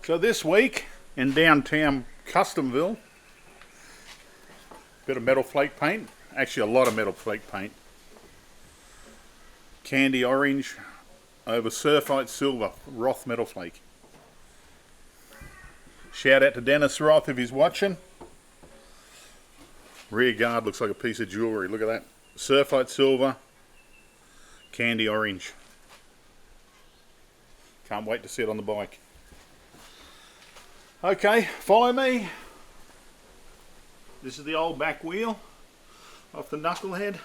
So this week in downtown Customville, bit of metal flake paint, actually a lot of metal flake paint. Candy orange over Surfite silver, Roth metal flake. Shout out to Dennis Roth if he's watching. Rear guard looks like a piece of jewellery, look at that. Surfite silver, candy orange. Can't wait to see it on the bike. Okay, follow me. This is the old back wheel off the knucklehead.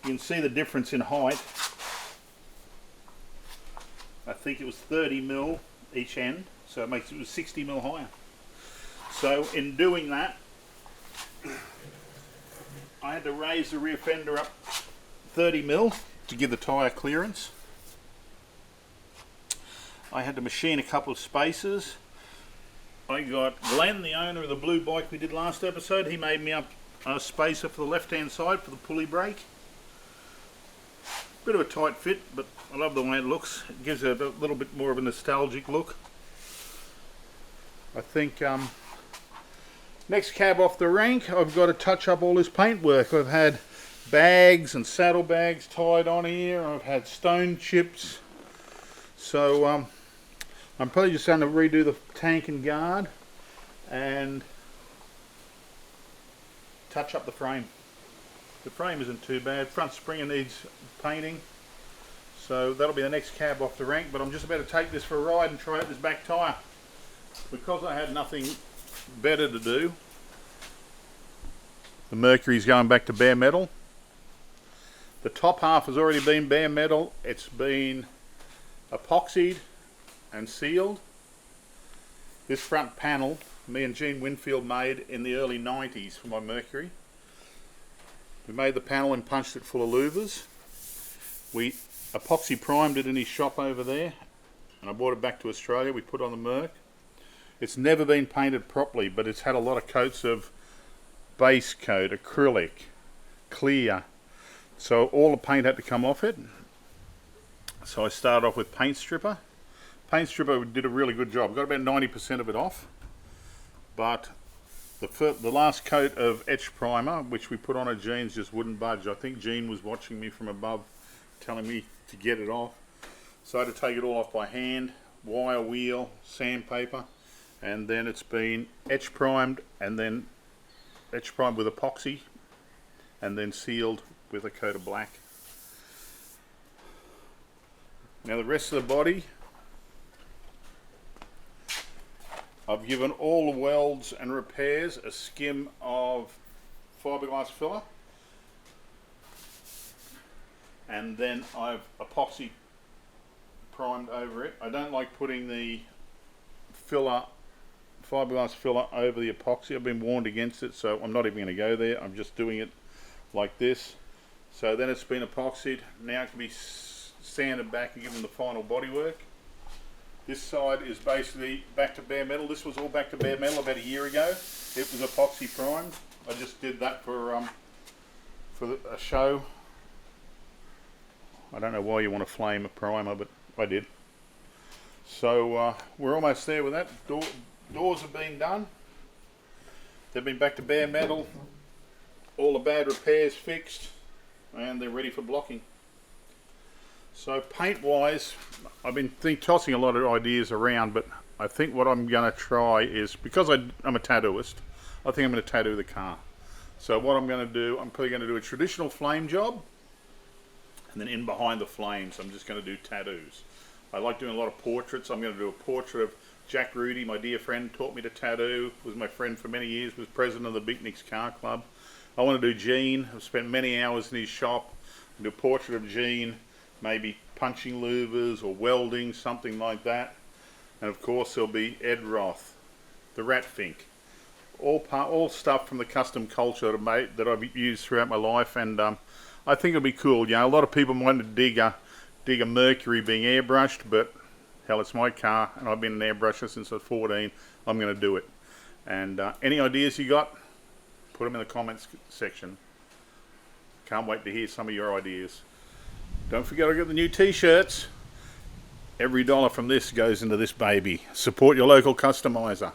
You can see the difference in height. I think it was 30 mil each end, so it was 60 mil higher. So in doing that, I had to raise the rear fender up 30 mil to give the tyre clearance. I had to machine a couple of spacers. I got Glenn, the owner of the blue bike we did last episode, he made me up a spacer for the left hand side for the pulley brake. Bit of a tight fit, but I love the way it looks. It gives it a little bit more of a nostalgic look. I think next cab off the rank, I've got to touch up all this paintwork. I've had bags and saddlebags tied on here. I've had stone chips. So I'm probably just going to redo the tank and guard and touch up the frame. The frame isn't too bad. Front springer needs painting. So that'll be the next cab off the rank, but I'm just about to take this for a ride and try out this back tyre. Because I had nothing better to do, the Mercury's going back to bare metal. The top half has already been bare metal. It's been epoxied and sealed. This front panel, me and Gene Winfield made in the early 90s for my Mercury. We made the panel and punched it full of louvers. We epoxy primed it in his shop over there, and I brought it back to Australia. We put on the Merc. It's never been painted properly, but it's had a lot of coats of base coat, acrylic, clear. So all the paint had to come off it. So I started off with paint stripper. Paint stripper did a really good job. Got about 90% of it off. But the last coat of etch primer, which we put on at Gene's, just wouldn't budge. I think Gene was watching me from above, telling me to get it off. So I had to take it all off by hand, wire wheel, sandpaper. And then it's been etch primed, and then etch primed with epoxy, and then sealed with a coat of black. Now the rest of the body, I've given all the welds and repairs a skim of fiberglass filler, and then I've epoxy primed over it. I don't like putting the fiberglass filler over the epoxy. I've been warned against it, so I'm not even going to go there. I'm just doing it like this. So then it's been epoxied. Now it can be sanded back and given the final bodywork. This side is basically back to bare metal. This was all back to bare metal about a year ago. It was epoxy primed. I just did that for a show. I don't know why you want to flame a primer, but I did. So we're almost there with that. Doors have been done. They've been back to bare metal. All the bad repairs fixed, and they're ready for blocking. So paint wise, I've been tossing a lot of ideas around, but I think what I'm going to try is, because I'm a tattooist, I think I'm going to tattoo the car. So what I'm going to do, I'm probably going to do a traditional flame job, and then in behind the flames I'm just going to do tattoos. I like doing a lot of portraits. I'm going to do a portrait of Jack Rudy, my dear friend, taught me to tattoo, was my friend for many years, was president of the Beatniks Car Club. I want to do Gene. I've spent many hours in his shop. Do a portrait of Gene, maybe punching louvers or welding, something like that. And of course there'll be Ed Roth, the Rat Fink, all stuff from the custom culture that I've used throughout my life, and I think it'll be cool. You know, a lot of people want to dig a Mercury being airbrushed, but hell, it's my car, and I've been an airbrusher since I was 14. I'm going to do it. And any ideas you got, put them in the comments section. Can't wait to hear some of your ideas. Don't forget I got the new t-shirts. Every dollar from this goes into this baby. Support your local customizer.